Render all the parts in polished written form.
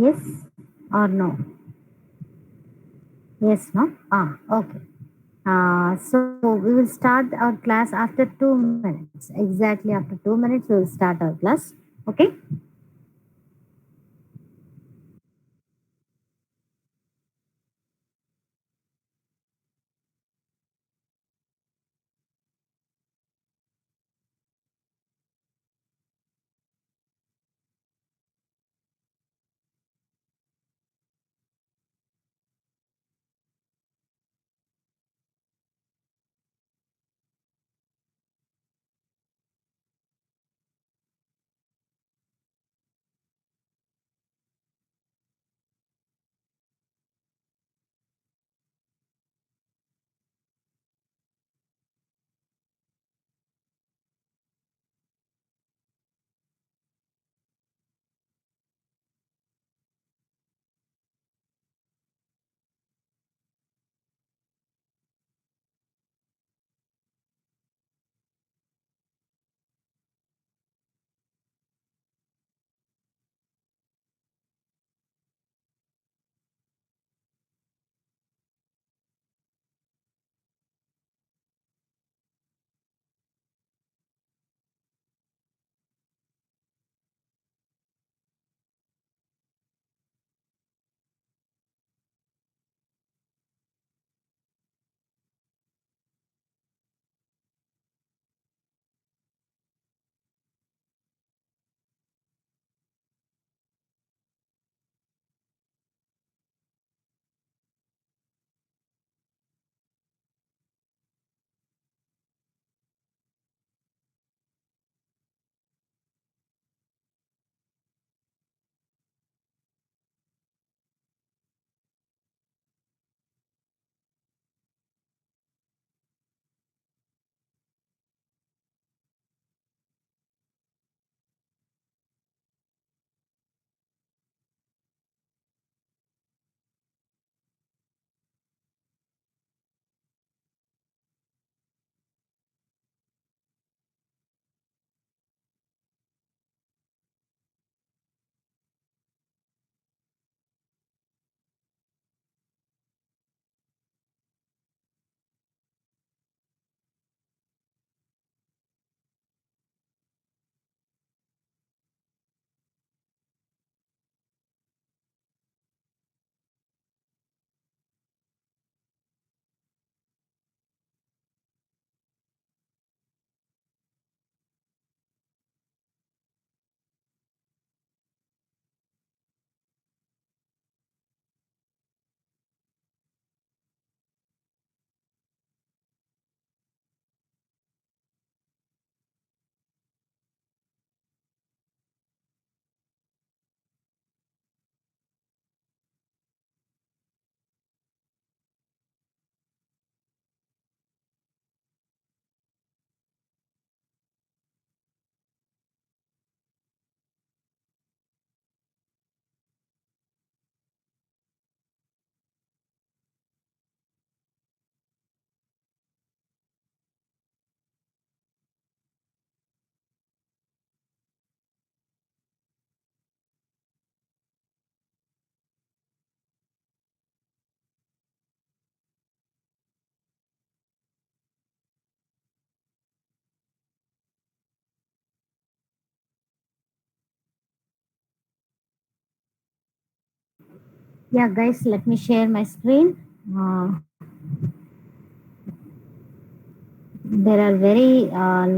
Yes or no? Yes, no? Okay. So we will start our class after 2 minutes. Exactly after 2 minutes, we will start our class. Okay? Yeah, guys, let me share my screen. There are very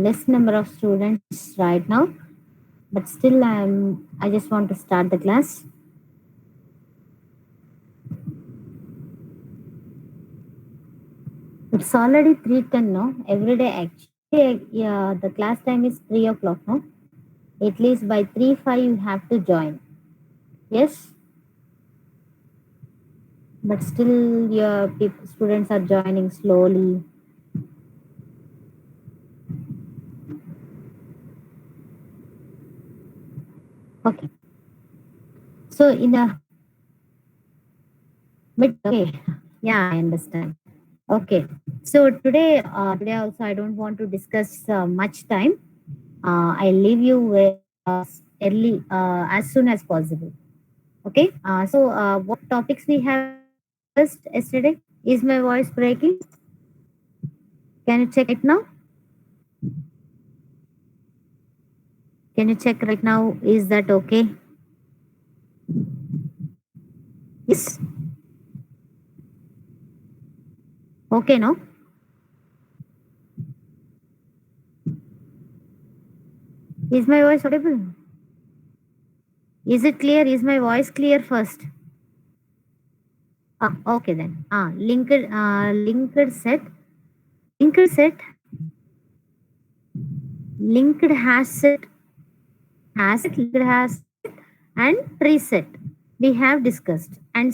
less number of students right now, but still, I just want to start the class. It's already 3:10 now. Every day, actually, yeah, the class time is 3 o'clock now. At least by 3:05 you have to join. Yes, but still your students are joining slowly. Okay, so in the mid, okay, yeah, I understand. Okay, so today also I don't want to discuss much time. I leave you early as soon as possible. Okay. What topics we have discussed yesterday? Is my voice breaking? Can you check right now? Can you check right now? Is that okay? Yes. Okay, no? Is my voice audible? Is it clear? Is my voice clear first? Okay then. Linked set, linked linked has set, and preset. We have discussed. And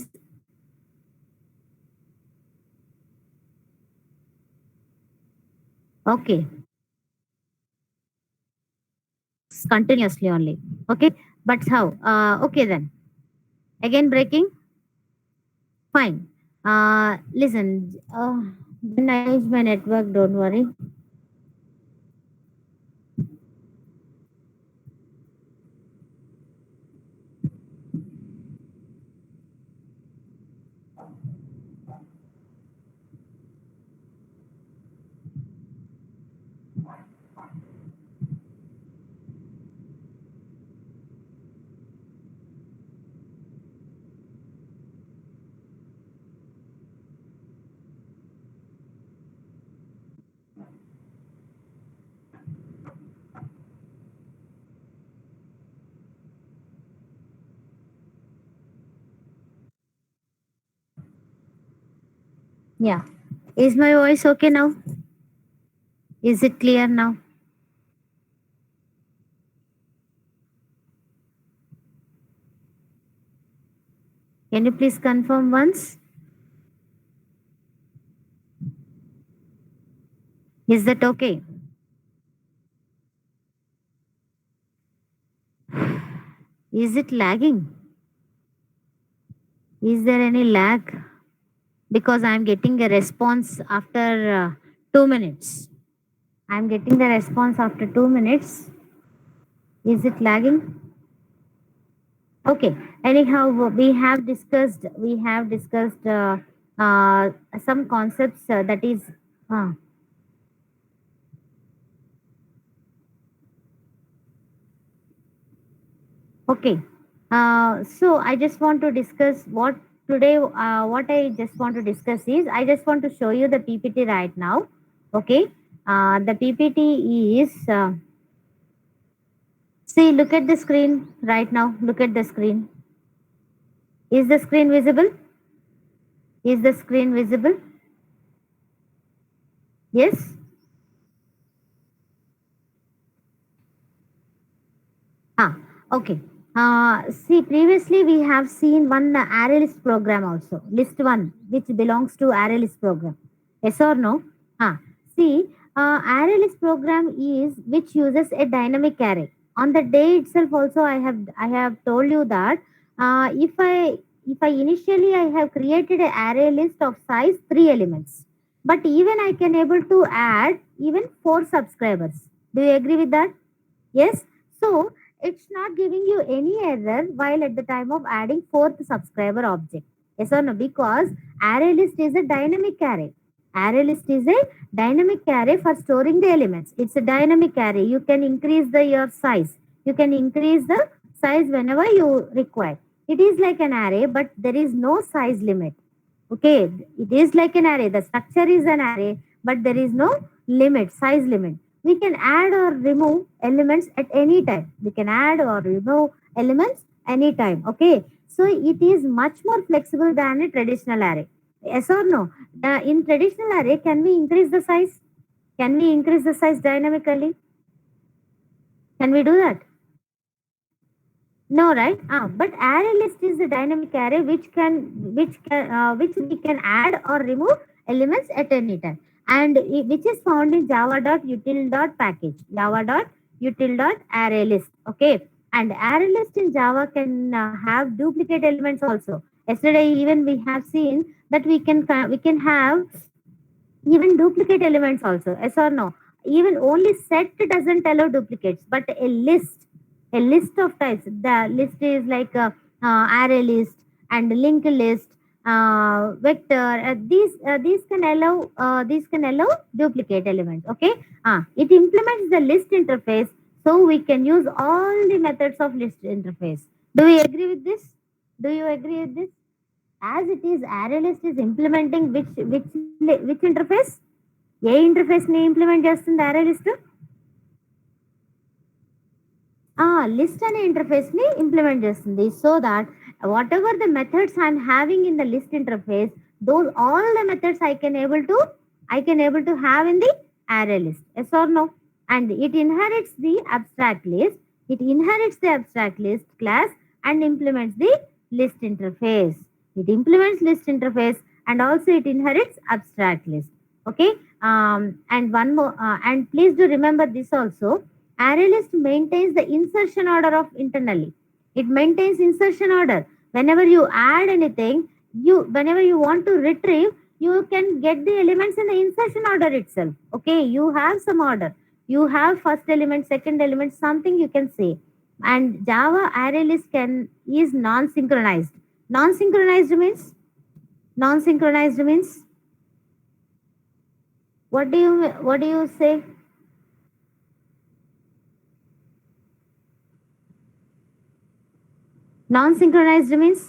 okay, continuously only. Okay, but how? Okay then. Again breaking. Fine. Listen. When I change my network, don't worry. Yeah. Is my voice okay now? Is it clear now? Can you please confirm once? Is that okay? Is it lagging? Is there any lag? Because I'm getting a response after 2 minutes. I'm getting the response after 2 minutes. Is it lagging? Okay. Anyhow, we have discussed uh, some concepts that is. Uh, okay. So I just want to discuss what today. What I just want to discuss is I just want to show you the PPT right now. Okay. The PPT is. See, look at the screen right now. Look at the screen. Is the screen visible? Is the screen visible? Yes? Ah, okay. See, previously we have seen one array list program also, list one, which belongs to array list program. Yes or no? See, array list program is which uses a dynamic array. On the day itself, also I have told you that if I initially I have created an array list of size three elements, but even I can able to add even four subscribers. Do you agree with that? Yes. So it's not giving you any error while at the time of adding fourth subscriber object. Yes or no? Because array list is a dynamic array. Array list is a dynamic array for storing the elements. It's a dynamic array. You can increase the your size. You can increase the size whenever you require. It is like an array, but there is no size limit. Okay, it is like an array. The structure is an array, but there is no limit, size limit. We can add or remove elements at any time. We can add or remove elements anytime. Okay, so it is much more flexible than a traditional array. Yes or no? In traditional array, can we increase the size? Can we increase the size dynamically? Can we do that? No, right? But array list is a dynamic array which we can add or remove elements at any time, and which is found in java.util.package, java.util.array list. Okay, and array list in Java can have duplicate elements also. Yesterday, even we have seen that we can have even duplicate elements also. Yes or no? Even only set doesn't allow duplicates, but a list of types. The list is like array list and linked list, vector. These can allow duplicate elements. Okay, it implements the list interface, so we can use all the methods of list interface. Do we agree with this? Do you agree with this? As it is, array list is implementing which interface? A interface ని implement చేస్తుంది array list? List అనే interface ని implement చేస్తుంది. So that what ever the methods I'm having in the list interface, those all the methods I can able to have in the array list. Yes or no? And it inherits the abstract list. It inherits the abstract list class and implements the list interface. It implements list interface and also it inherits abstract list. Okay. And one more, and please do remember this also. Array list maintains the insertion order of internally. It maintains insertion order. Whenever you add anything, whenever you want to retrieve, you can get the elements in the insertion order itself. Okay, you have some order. You have first element, second element, something you can say. And Java array list is non-synchronized. Non-synchronized means what do you say? Non-synchronized means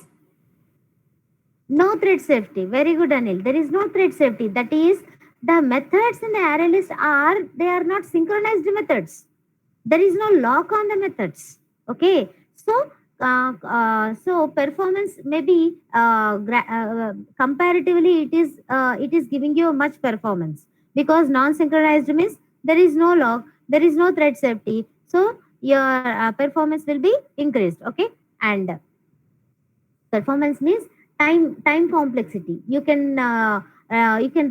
no thread safety. Very good, Anil. There is no thread safety. That is, the methods in the array list they are not synchronized methods. There is no lock on the methods. Okay, so so performance maybe comparatively it is giving you much performance, because non-synchronized means there is no lock, there is no thread safety, so your performance will be increased. Okay, and performance means time complexity. You can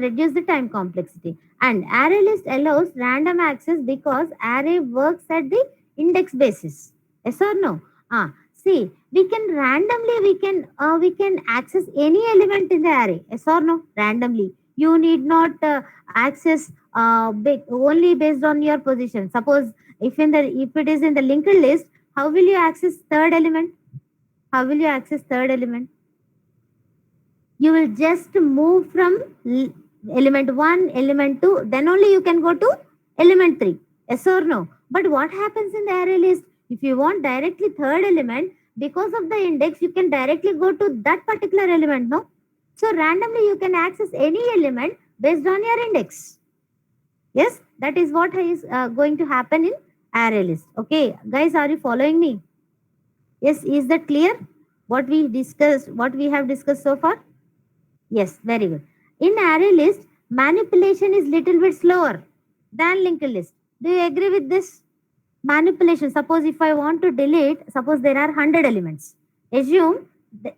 reduce the time complexity. And array list allows random access because array works at the index basis. Yes or no? See, we can randomly we can access any element in the array. Yes or no? Randomly. You need not access only based on your position. Suppose if it is in the linked list, how will you access third element? How will you access third element? You will just move from element 1, element 2, then only you can go to element 3. Yes or no? But what happens in the array list? If you want directly third element, because of the index, you can directly go to that particular element, no? So randomly you can access any element based on your index. Yes, that is what is going to happen in array list. Okay, guys, are you following me? Yes, is that clear? What we have discussed so far? Yes, very good. In array list, manipulation is little bit slower than linked list. Do you agree with this? Manipulation. Suppose if I want to delete, suppose there are 100 elements. Assume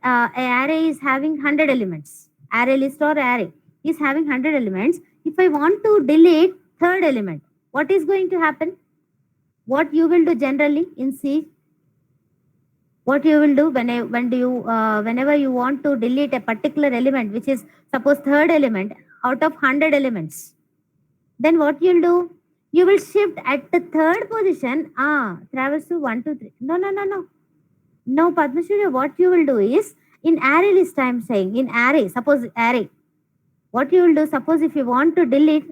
a array is having 100 elements. Array list or array is having 100 elements. If I want to delete third element, what is going to happen? What you will do generally in C? What you will do whenever you want to delete a particular element, which is suppose third element out of 100 elements, then what you'll do? You will shift at the third position, travels to 1 2 3. No, Padmasuri, what you will do is, in array list I am saying, in array, suppose array, what you will do? Suppose if you want to delete,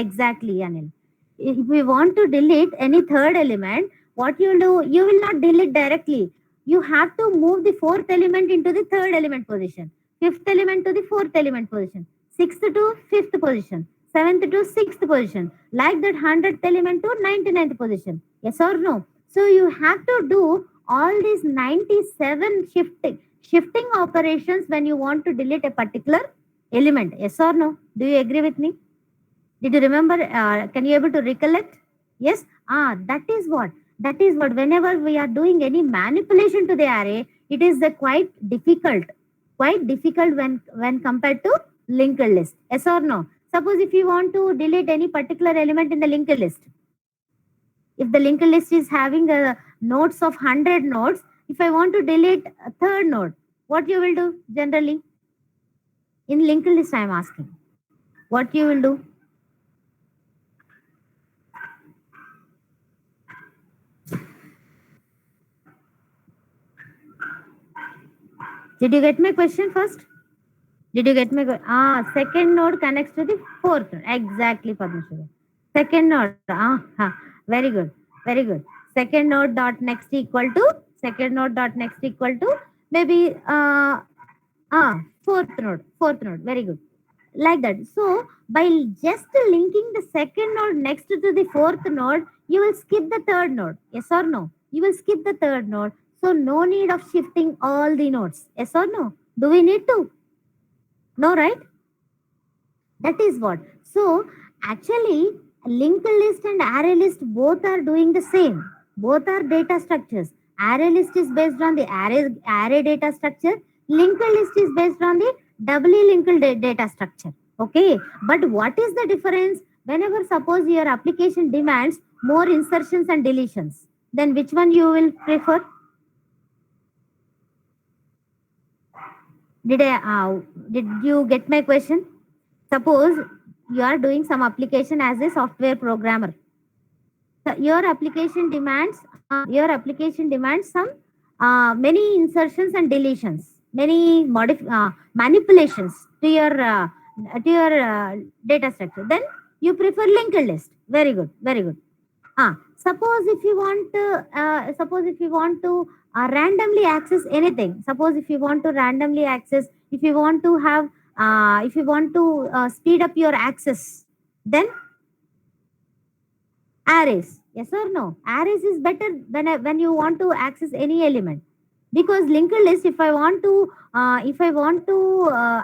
exactly, Anil, if we want to delete any third element, what you will do? You will not delete directly. You have to move the fourth element into the third element position, fifth element to the fourth element position, sixth to fifth position, seventh to sixth position, like that 100th element to 99th position. Yes or no? So you have to do all these 97 shifting operations when you want to delete a particular element. Yes or no? Do you agree with me? Did you remember? Can you able to recollect? Yes. That is what. Whenever we are doing any manipulation to the array, it is quite difficult when compared to linked list. Yes or no? Suppose if you want to delete any particular element in the linked list, if the linked list is having nodes of 100 nodes, if I want to delete a third node, what you will do generally? In linked list I am asking, what you will do? Did you get my question first? Did you get my second node connects to the fourth node. Exactly, Padmashri. Second node. Very good. Very good. Second node dot next equal to maybe fourth node. Fourth node. Very good. Like that. So by just linking the second node next to the fourth node, you will skip the third node. Yes or no? You will skip the third node. So no need of shifting all the nodes. Yes or no? Do we need to? No, right? That is what. So actually, linked list and array list both are doing the same. Both are data structures. Array list is based on the array data structure. Linked list is based on the doubly linked data structure. Okay. But what is the difference? Whenever suppose your application demands more insertions and deletions, then which one you will prefer? Did you get my question? Suppose you are doing some application as a software programmer. So your application demands some many insertions and deletions, many manipulations to your data structure. Then you prefer linked list. Very good, very good. Suppose if you want to randomly access anything. Suppose if you want to randomly access, if you want to have, if you want to speed up your access, then arrays. Yes or no? Arrays is better when you want to access any element, because linked list, if I want to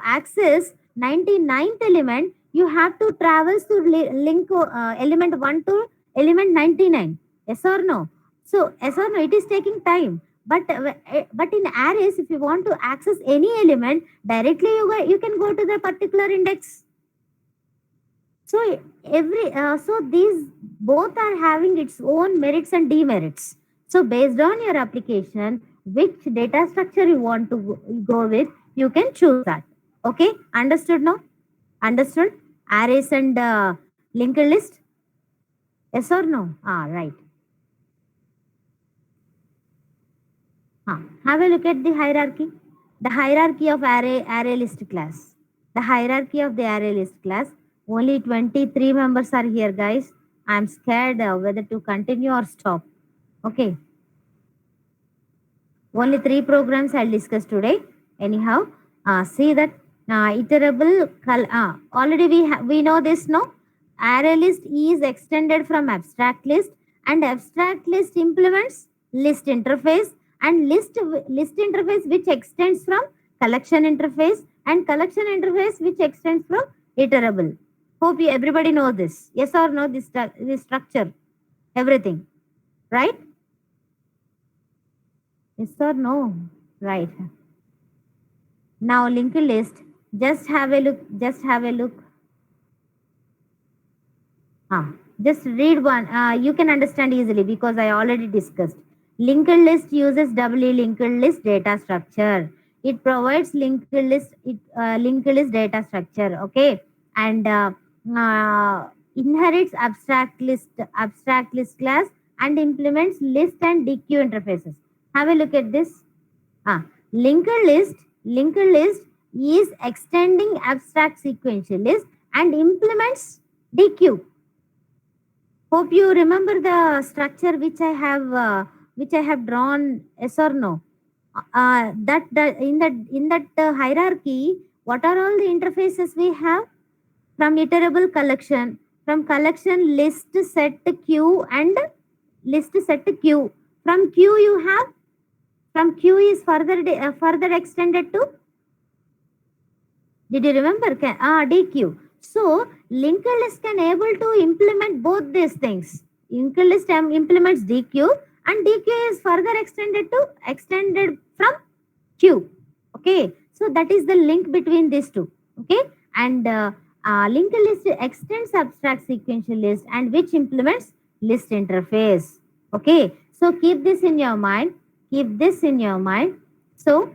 access 99th element, you have to travel to link element 1 to element 99. Yes or no? So yes or no, it is taking time. But in arrays, if you want to access any element directly, you can go to the particular index. So these both are having its own merits and demerits. So based on your application, which data structure you want to go with, you can choose that. Okay, understood now? Understood? Arrays and linked list? Yes or no? Right. Have a look at the hierarchy. The hierarchy of array list class. The hierarchy of the array list class. Only 23 members are here, guys. I'm scared whether to continue or stop. Okay. Only 3 programs I'll discuss today. Anyhow, see that iterable. Already we know this, no? Array list is extended from abstract list, and abstract list implements list interface, and list interface which extends from collection interface, and collection interface which extends from iterable. Hope everybody know this. Yes or no? This structure, everything, right? Yes or no? Right. Now linked list. Just have a look. Just read one. You can understand easily because I already discussed. Linked list uses doubly linked list data structure. It provides linked list data structure. Okay, and inherits abstract list class and implements list and DQ interfaces. Have a look at this. Linked list is extending abstract sequential list and implements DQ. Hope you remember the structure which I have drawn. Yes or no? In that hierarchy, what are all the interfaces we have? From iterable collection, list set queue and list set queue. From queue you have, from queue is further extended to, did you remember? DQ. So linked list can able to implement both these things. Linked list implements DQ, and DQ is further extended from queue. Okay, so that is the link between these two. Okay, and linked list extends abstract sequential list and which implements list interface. Okay, so keep this in your mind. So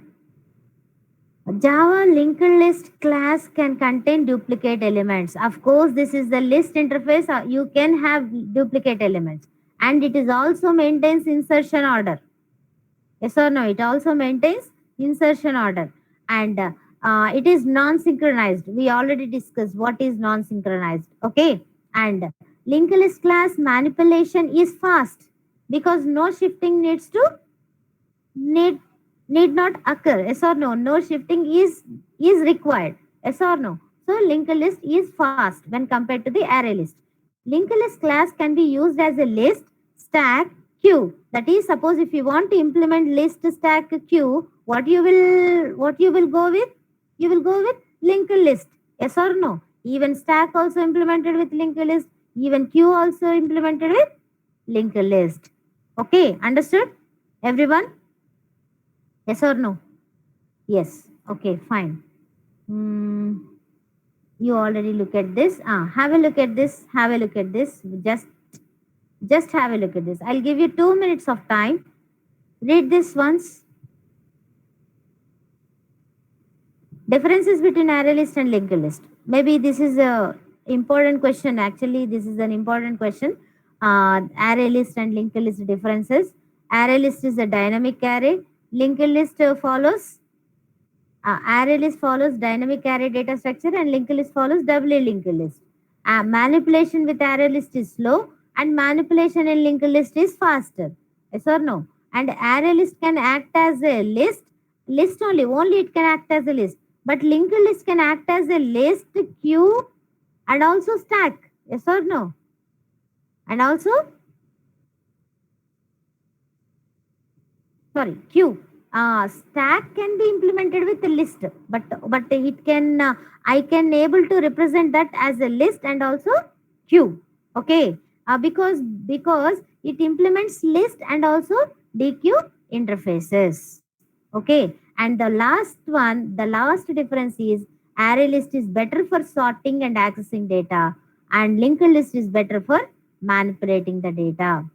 Java linked list class can contain duplicate elements. Of course, this is the list interface. You can have duplicate elements, and it is also maintains insertion order. Yes or no? It also maintains insertion order, and it is non-synchronized. We already discussed what is non-synchronized. Okay, and linked list class manipulation is fast because no shifting need need not occur. Yes or no? No shifting is required. Yes or no? So linked list is fast when compared to the array list. Linked list class can be used as a list, stack, queue. That is, suppose if you want to implement list, stack, queue, what you will go with? You will go with linked list. Yes or no? Even stack also implemented with linked list. Even queue also implemented with linked list. Okay, understood? Everyone? Yes or no? Yes. Okay, fine. Hmm. You already look at this. Have a look at this. Have a look at this. Just have a look at this. I'll give you 2 minutes of time. Read this once. Differences between array list and linked list. Maybe this is a important question. Actually, this is an important question. Array list and linked list differences. Array list is a dynamic array. Linked list follows array list follows dynamic array data structure, and linked list follows doubly linked list. Manipulation with array list is slow, and manipulation in linked list is faster. Yes or no? And array list can act as a list only it can act as a list. But linked list can act as a list, queue, and also stack. Yes or no? And also, sorry, queue. Stack can be implemented with a list, but it can I can able to represent that as a list and also queue. Okay, because it implements list and also DQ interfaces. Okay, and the last difference is array list is better for sorting and accessing data, and linked list is better for manipulating the data.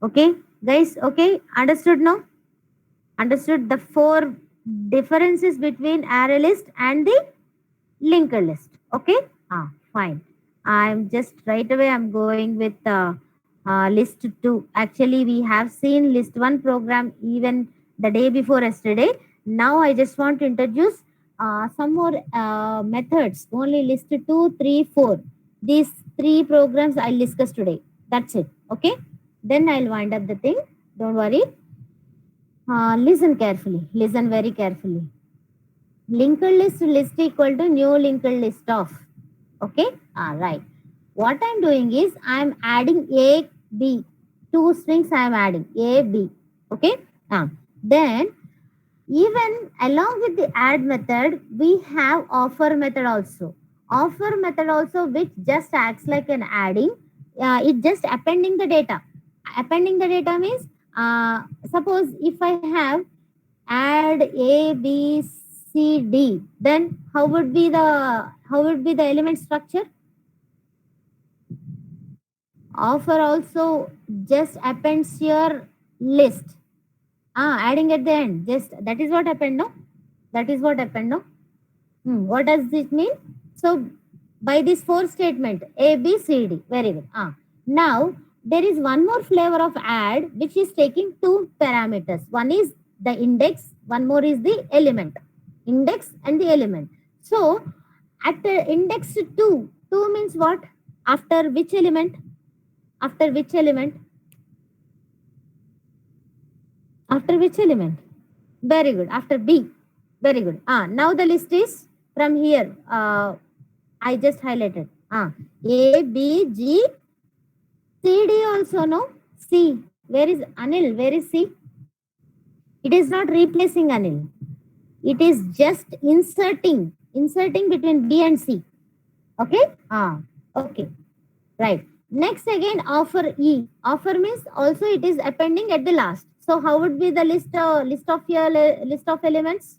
Okay, guys. Okay, understood now? Understood the four differences between array list and the linked list. Okay, fine. I'm just right away I'm going with list 2. Actually, we have seen list 1 program even the day before yesterday. Now I just want to introduce some more methods. Only list 2, 3, 4. These 3 programs I'll discuss today. That's it. Okay, then I'll wind up the thing. Don't worry. Listen carefully. Listen very carefully. Linked list equal to new linked list of. Okay. Right. What I'm doing is I'm adding A, B. 2 strings I'm adding A, B. Okay. Then even along with the add method, we have offer method also. Offer method also, which just acts like an adding. It just appending the data. Appending the data means suppose if I have add A, B, C, D, then how would be the element structure? Offer also just appends your list. Adding at the end. Just that is what happened, no? That is what happened, no? What does this mean? So by this 4 statement, A, B, C, D. Very good. Now there is one more flavor of add which is taking 2 parameters. One is the index, one more is the element. Index and the element. So at the index 2 means what? After which element? After which element? After which element? Very good. After B. Very good. Now the list is from here. I just highlighted. A, B, G, C, D also, no? C. Where is Anil? Where is C? It is not replacing Anil. It is just inserting between B and C. Okay? Okay. Right. Next again, offer E. Offer means also it is appending at the last. So how would be the list of your list of elements?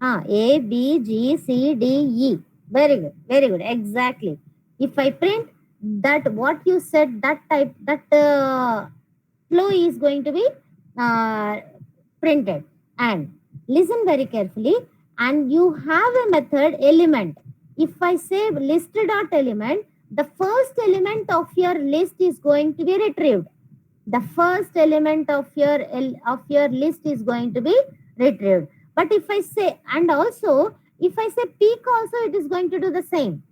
A, B, G, C, D, E. Very good. Very good. Exactly. If I print that what you said, that type, that flow is going to be printed. And listen very carefully. And you have a method element. If I say list dot element, the first element of your list is going to be retrieved. The first element of your list is going to be retrieved. But if I say, and also if I say peak also, it is going to do the same.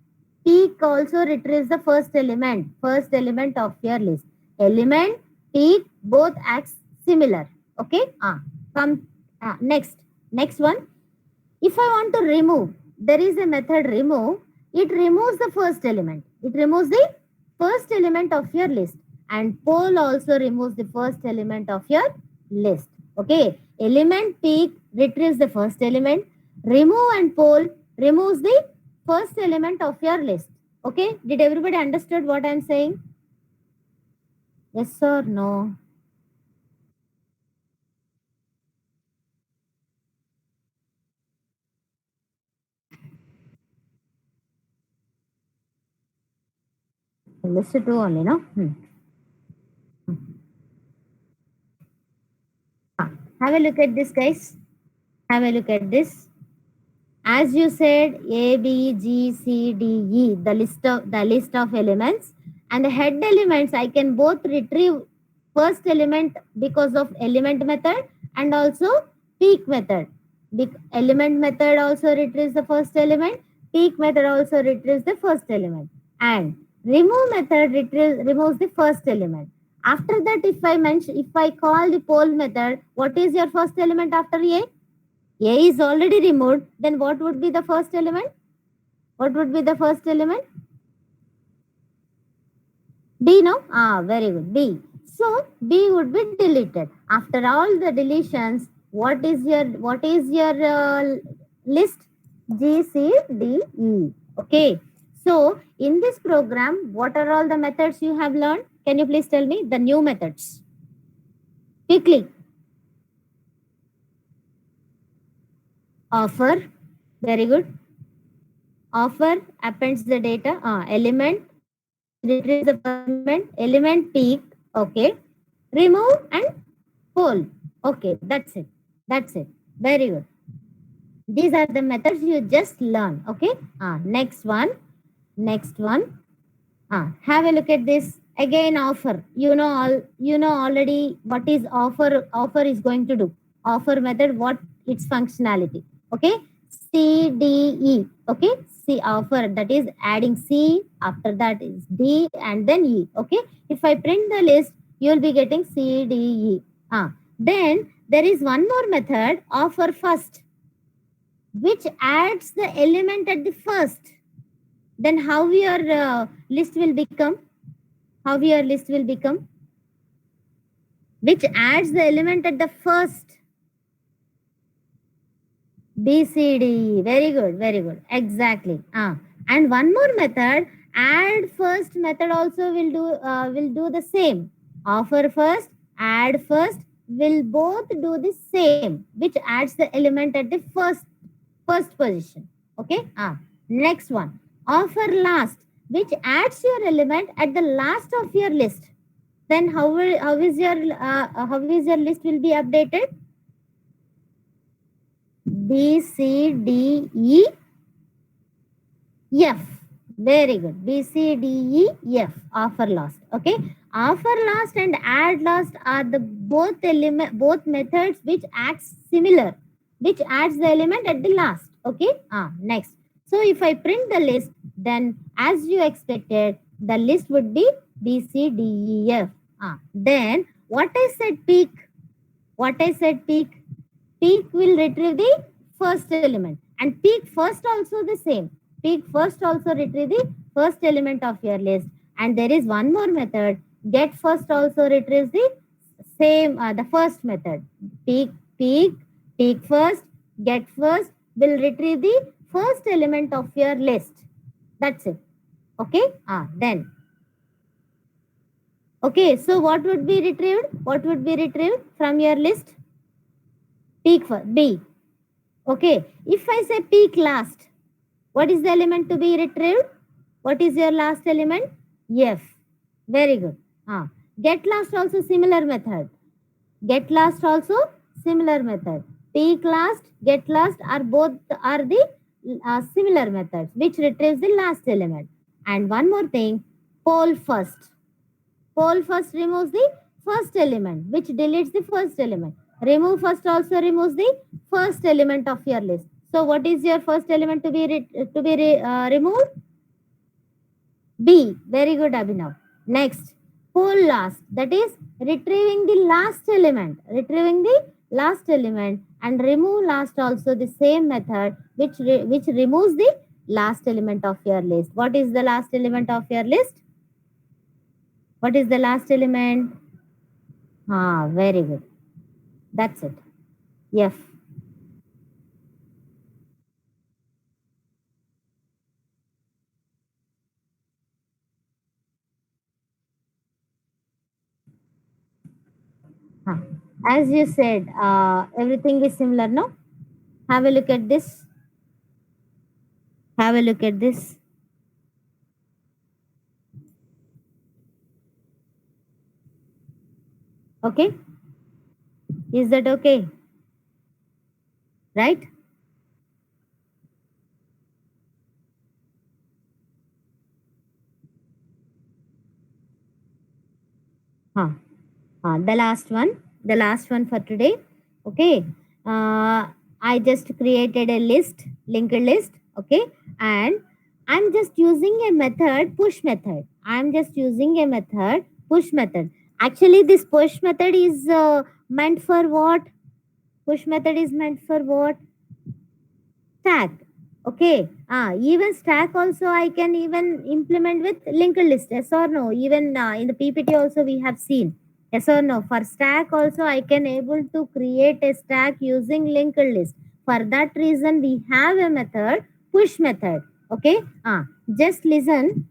Peak also retrieves the first element of your list. Element, peak, both acts similar. Okay. Come next one. If I want to remove, there is a method remove. It removes the first element. It removes the first element of your list. And poll also removes the first element of your list. Okay. Element peak retrieves the first element. Remove and poll removes the first element of your list. Okay. Did everybody understood what I am saying? Yes or no? List 2 only, no? Have a look at this, guys. Have a look at this. As you said, A, B, G, C, D, E, the list of elements, and the head elements, I can both retrieve first element because of element method and also peak method. Element method also retrieves the first element, peak method also retrieves the first element, and remove method removes the first element. After that, if I call the poll method, what is your first element after A? A is already removed, then what would be the first element? What would be the first element? B, no? Very good. B. So B would be deleted. After all the deletions, what is your list? G, C, D, E. Okay. So in this program, what are all the methods you have learned? Can you please tell me the new methods? Quickly. Offer. Very good. Offer appends the data. Element retrieve the element peak. Okay. Remove and poll. Okay, that's it. Very good. These are the methods you just learn. Okay. Next one. Have a look at this. Again, offer. You know already what is offer is going to do. Offer method, what its functionality. Okay. C, D, E. Okay. C, offer, that is adding C, after that is D and then E. Okay. If I print the list, you will be getting C, D, E. Then there is one more method, offer first, which adds the element at the first. Then how your list will become? How your list will become? Which adds the element at the first. B, C, D, E. Very good, very good. Exactly. And one more method, add first method also will do the same. Offer first, add first will both do the same, which adds the element at the first position. Okay. Next one, offer last, which adds your element at the last of your list. Then how is your list will be updated? B, C, D, E, F. Very good. B, C, D, E, F. Offer last. Okay. Offer last and add last are the both methods which acts similar, which adds the element at the last. Okay. Next. So if I print the list, then as you expected, the list would be B, C, D, E, F. Then what I said peak? What I said peak? Peak will retrieve the first element, and peak first also the same. Peak first also retrieve the first element of your list. And there is one more method, get first also retrieves the same, the first method. Peak first, get first will retrieve the first element of your list. That's it. Okay. Then okay, so what would be retrieved? What would be retrieved from your list? Peak first, B. Okay, if I say peak last, what is the element to be retrieved? What is your last element? F. Very good. Get last also similar method. Get last also similar method. Peak last, get last are the similar methods which retrieves the last element. And one more thing, poll first. Poll first removes the first element, which deletes the first element. Remove first also removes the first element of your list. So what is your first element to be removed? B. Very good, Abhinav. Next, pull last. That is retrieving the last element. Retrieving the last element and remove last also the same method which removes the last element of your list. What is the last element of your list? What is the last element? Ah, very good. That's it. F. Huh. As you said, everything is similar, no? Have a look at this. Have a look at this. Okay? Is that okay? Right? Huh. The last one for today. Okay. I just created a list, linked list. Okay. And I'm just using a method, push method. I'm just using a method, push method. Actually, this push method is meant for what? Push method is meant for what? Stack. Okay. Even stack also I can even implement with linked list. Yes or no? Even in the PPT also we have seen. Yes or no? For stack also I can able to create a stack using linked list. For that reason we have a method, push method. Okay. Just listen.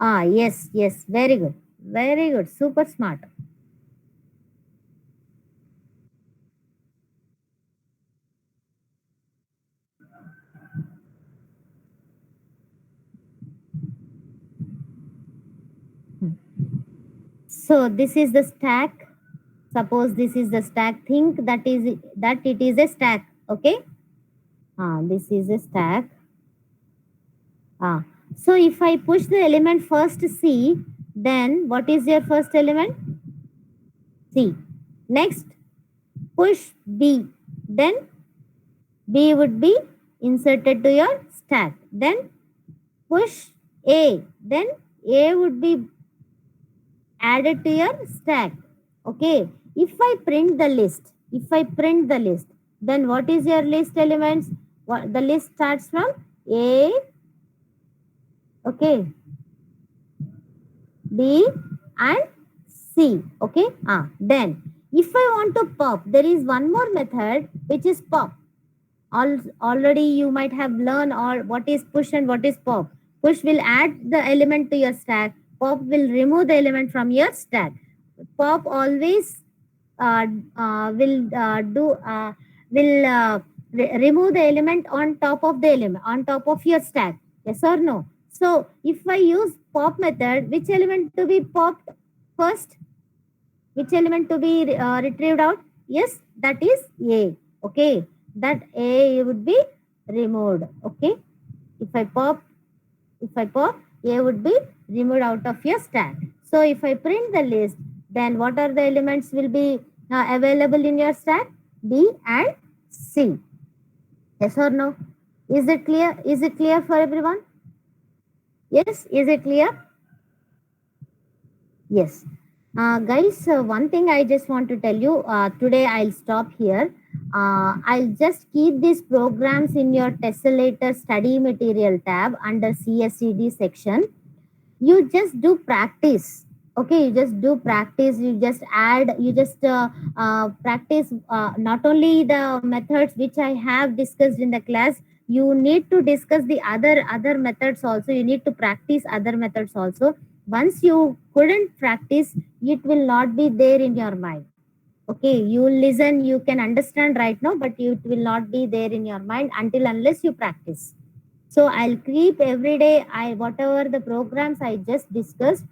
Yes, yes. Very good. Very good. Super smart. So this is the stack. Suppose this is the stack. Think that it is a stack. Okay. This is a stack. So if I push the element first C, then what is your first element? C. Next, push B. Then B would be inserted to your stack. Then push A. Then A would be added to your stack. Okay. If I print the list, then what is your list elements? What the list starts from A, okay, B and C. Okay. Then if I want to pop, there is one more method which is pop. Already you might have learned or what is push and what is pop. Push will add the element to your stack. Pop will remove the element from your stack. Pop always uh, will do will remove the element on top of the element on top of your stack. Yes or no? So if I use pop method, which element to be popped first? Which element to be retrieved out? Yes, that is A. Okay, that A would be removed. Okay, if I pop, A would be removed out of your stack. So if I print the list, then what are the elements will be available in your stack? B and C. Yes or no? Is it clear? Is it clear for everyone? Yes, is it clear? Yes. Guys, one thing I just want to tell you, today I'll stop here. I'll just keep these programs in your Tessellator study material tab under CSCD section. You just do practice. Okay, you just do practice. You just add, you just practice not only the methods which I have discussed in the class, you need to discuss the other methods also. You need to practice other methods also. Once you couldn't practice, it will not be there in your mind. Okay, you listen, you can understand right now, but it will not be there in your mind until unless you practice. So I'll keep every day, I whatever the programs I just discussed,